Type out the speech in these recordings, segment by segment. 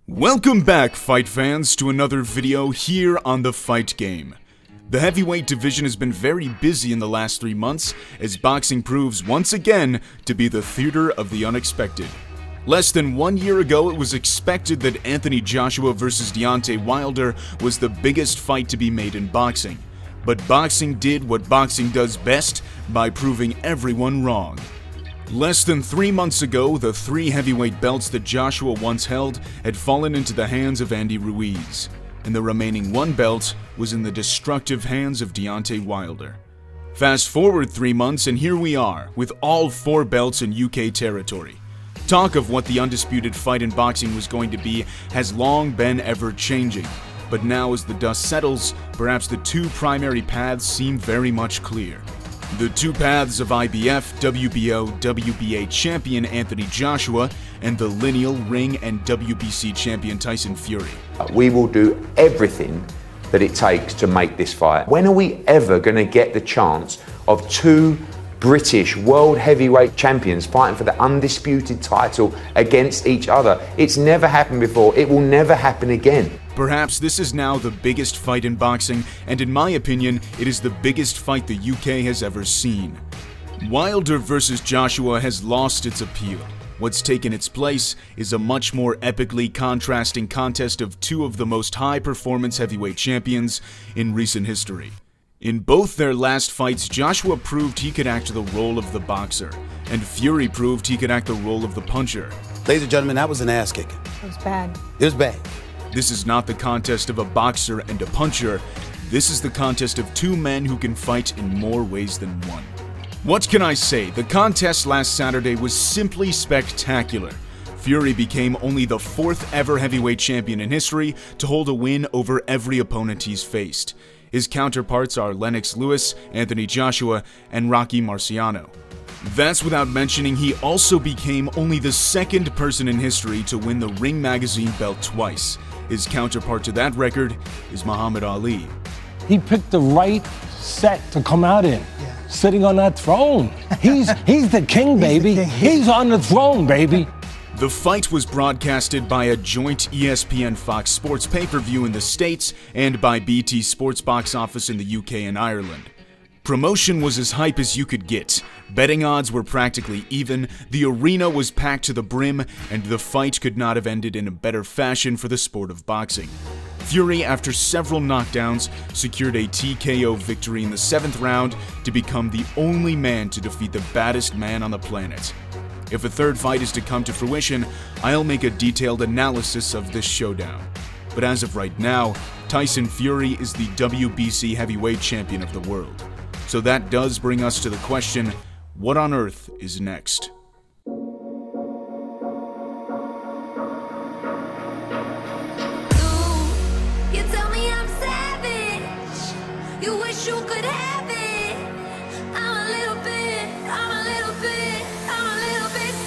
Welcome back, fight fans, to another video here on The Fight Game. The heavyweight division has been very busy in the last 3 months as boxing proves once again to be the theater of the unexpected. Less than 1 year ago, it was expected that Anthony Joshua vs. Deontay Wilder was the biggest fight to be made in boxing. But boxing did what boxing does best by proving everyone wrong. Less than 3 months ago, the 3 heavyweight belts that Joshua once held had fallen into the hands of Andy Ruiz, and the remaining 1 belt was in the destructive hands of Deontay Wilder. Fast forward 3 months and here we are, with all 4 belts in UK territory. Talk of what the undisputed fight in boxing was going to be has long been ever-changing, but now as the dust settles, perhaps the 2 primary paths seem very much clear. The 2 paths of IBF, WBO, WBA champion Anthony Joshua and the lineal ring and WBC champion Tyson Fury. We will do everything that it takes to make this fight. When are we ever going to get the chance of 2 British world heavyweight champions fighting for the undisputed title against each other? It's never happened before. It will never happen again. Perhaps this is now the biggest fight in boxing, and in my opinion, it is the biggest fight the UK has ever seen. Wilder vs. Joshua has lost its appeal. What's taken its place is a much more epically contrasting contest of 2 of the most high-performance heavyweight champions in recent history. In both their last fights, Joshua proved he could act the role of the boxer, and Fury proved he could act the role of the puncher. Ladies and gentlemen, that was an ass kicking. It was bad. It was bad. This is not the contest of a boxer and a puncher. This is the contest of 2 men who can fight in more ways than one. What can I say? The contest last Saturday was simply spectacular. Fury became only the 4th ever heavyweight champion in history to hold a win over every opponent he's faced. His counterparts are Lennox Lewis, Anthony Joshua, and Rocky Marciano. That's without mentioning he also became only the 2nd person in history to win the Ring Magazine belt twice. His counterpart to that record is Muhammad Ali. He picked the right set to come out in, sitting on that throne. He's the king, baby. He's on the throne, baby. The fight was broadcasted by a joint ESPN Fox Sports pay-per-view in the States and by BT Sports box office in the UK and Ireland. Promotion was as hype as you could get. Betting odds were practically even, the arena was packed to the brim, and the fight could not have ended in a better fashion for the sport of boxing. Fury, after several knockdowns, secured a TKO victory in the 7th round to become the only man to defeat the baddest man on the planet. If a 3rd fight is to come to fruition, I'll make a detailed analysis of this showdown. But as of right now, Tyson Fury is the WBC heavyweight champion of the world. So that does bring us to the question, what on earth is next? You tell me I'm savage. You wish you could have it. I'm a little bit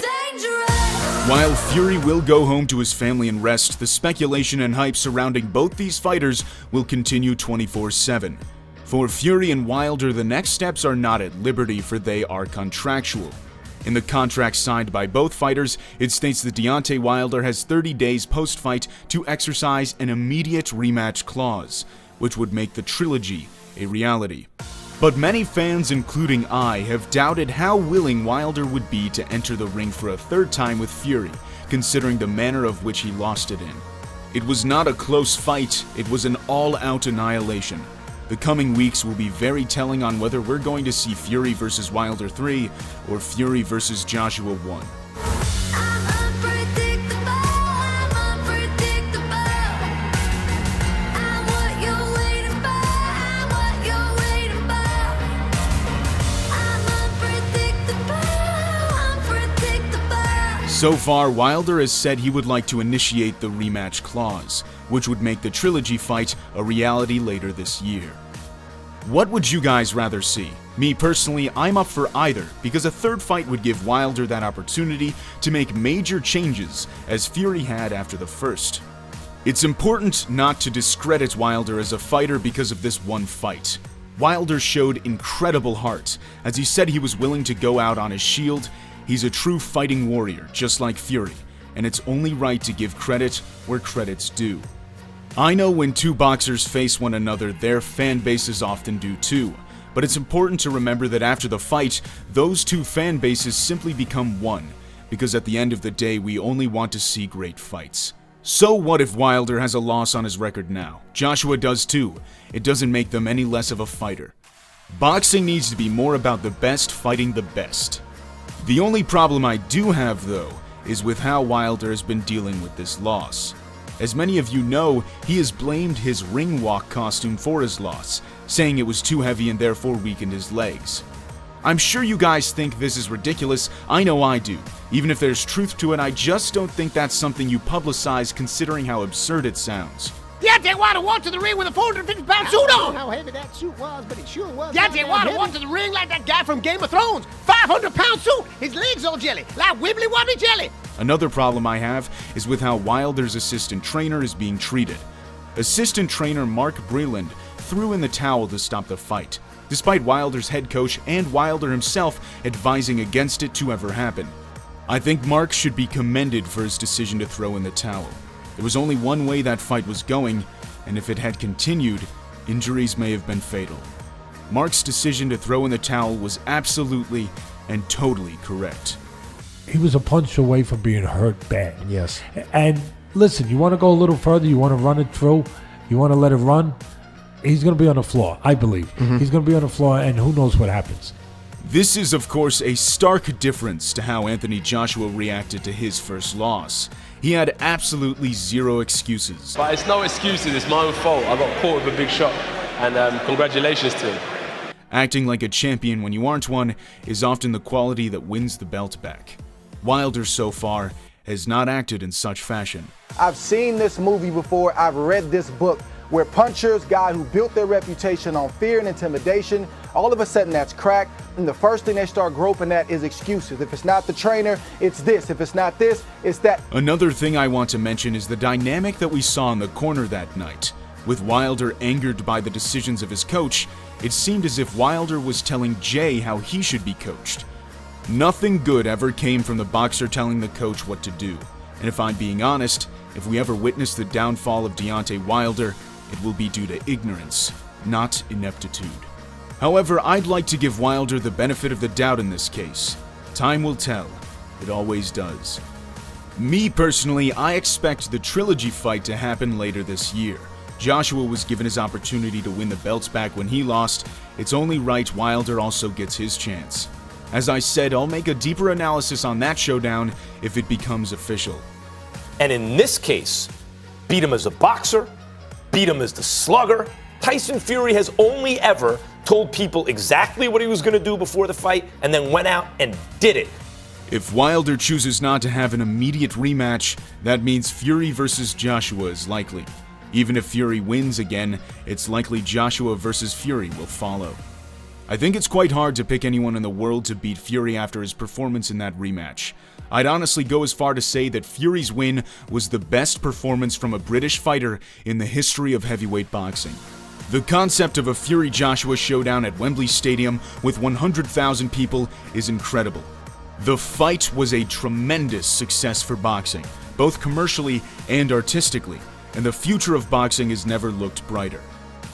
dangerous. While Fury will go home to his family and rest, the speculation and hype surrounding both these fighters will continue 24/7. For Fury and Wilder, the next steps are not at liberty, for they are contractual. In the contract signed by both fighters, it states that Deontay Wilder has 30 days post-fight to exercise an immediate rematch clause, which would make the trilogy a reality. But many fans, including I, have doubted how willing Wilder would be to enter the ring for a 3rd time with Fury, considering the manner of which he lost it in. It was not a close fight, it was an all-out annihilation. The coming weeks will be very telling on whether we're going to see Fury vs. Wilder 3 or Fury vs. Joshua 1. So far, Wilder has said he would like to initiate the rematch clause, which would make the trilogy fight a reality later this year. What would you guys rather see? Me personally, I'm up for either, because a 3rd fight would give Wilder that opportunity to make major changes, as Fury had after the 1st. It's important not to discredit Wilder as a fighter because of this one fight. Wilder showed incredible heart, as he said he was willing to go out on his shield. He's a true fighting warrior, just like Fury, and it's only right to give credit where credit's due. I know when two boxers face one another, their fan bases often do too, but it's important to remember that after the fight, those two fan bases simply become one, because at the end of the day, we only want to see great fights. So what if Wilder has a loss on his record now? Joshua does too. It doesn't make them any less of a fighter. Boxing needs to be more about the best fighting the best. The only problem I do have, though, is with how Wilder has been dealing with this loss. As many of you know, he has blamed his ring walk costume for his loss, saying it was too heavy and therefore weakened his legs. I'm sure you guys think this is ridiculous, I know I do. Even if there's truth to it, I just don't think that's something you publicize considering how absurd it sounds. Deontay Wilder walked to the ring with a 450-pound suit on! I don't know how heavy that suit was, but it sure was. Deontay Wilder walked to the ring like that guy from Game of Thrones. 500-pound suit, his legs all jelly, like wibbly-wobbly jelly. Another problem I have is with how Wilder's assistant trainer is being treated. Assistant trainer Mark Breland threw in the towel to stop the fight, despite Wilder's head coach and Wilder himself advising against it to ever happen. I think Mark should be commended for his decision to throw in the towel. There was only one way that fight was going, and if it had continued, injuries may have been fatal. Mark's decision to throw in the towel was absolutely and totally correct. He was a punch away from being hurt bad. Yes. And listen, you want to go a little further, you want to run it through, you want to let it run, he's going to be on the floor, I believe. He's going to be on the floor, and who knows what happens. This is, of course, a stark difference to how Anthony Joshua reacted to his first loss. He had absolutely zero excuses. But it's no excuses, it's my own fault. I got caught with a big shot, and congratulations to him. Acting like a champion when you aren't one is often the quality that wins the belt back. Wilder, so far, has not acted in such fashion. I've seen this movie before, I've read this book, where punchers, guys who built their reputation on fear and intimidation, all of a sudden that's cracked, and the first thing they start groping at is excuses. If it's not the trainer, it's this. If it's not this, it's that. Another thing I want to mention is the dynamic that we saw in the corner that night. With Wilder angered by the decisions of his coach, it seemed as if Wilder was telling Jay how he should be coached. Nothing good ever came from the boxer telling the coach what to do. And if I'm being honest, if we ever witness the downfall of Deontay Wilder, it will be due to ignorance, not ineptitude. However, I'd like to give Wilder the benefit of the doubt in this case. Time will tell. It always does. Me personally, I expect the trilogy fight to happen later this year. Joshua was given his opportunity to win the belts back when he lost. It's only right Wilder also gets his chance. As I said, I'll make a deeper analysis on that showdown if it becomes official. And in this case, beat him as a boxer, beat him as the slugger. Tyson Fury has only ever told people exactly what he was going to do before the fight and then went out and did it. If Wilder chooses not to have an immediate rematch, that means Fury versus Joshua is likely. Even if Fury wins again, it's likely Joshua versus Fury will follow. I think it's quite hard to pick anyone in the world to beat Fury after his performance in that rematch. I'd honestly go as far to say that Fury's win was the best performance from a British fighter in the history of heavyweight boxing. The concept of a Fury-Joshua showdown at Wembley Stadium with 100,000 people is incredible. The fight was a tremendous success for boxing, both commercially and artistically, and the future of boxing has never looked brighter.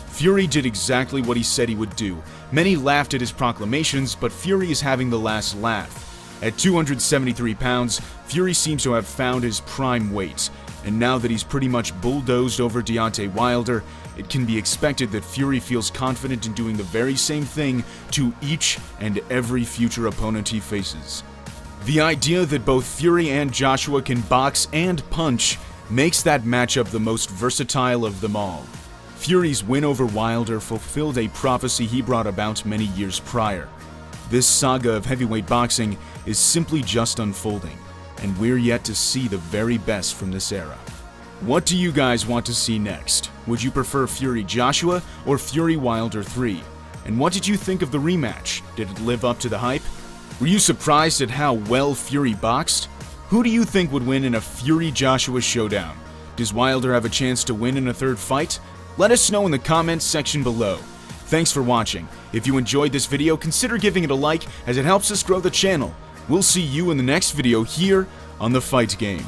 Fury did exactly what he said he would do. Many laughed at his proclamations, but Fury is having the last laugh. At 273 pounds, Fury seems to have found his prime weight, and now that he's pretty much bulldozed over Deontay Wilder, it can be expected that Fury feels confident in doing the very same thing to each and every future opponent he faces. The idea that both Fury and Joshua can box and punch makes that matchup the most versatile of them all. Fury's win over Wilder fulfilled a prophecy he brought about many years prior. This saga of heavyweight boxing is simply just unfolding, and we're yet to see the very best from this era. What do you guys want to see next? Would you prefer Fury-Joshua or Fury-Wilder 3? And what did you think of the rematch? Did it live up to the hype? Were you surprised at how well Fury boxed? Who do you think would win in a Fury-Joshua showdown? Does Wilder have a chance to win in a third fight? Let us know in the comments section below. Thanks for watching. If you enjoyed this video, consider giving it a like as it helps us grow the channel. We'll see you in the next video here on The Fight Game.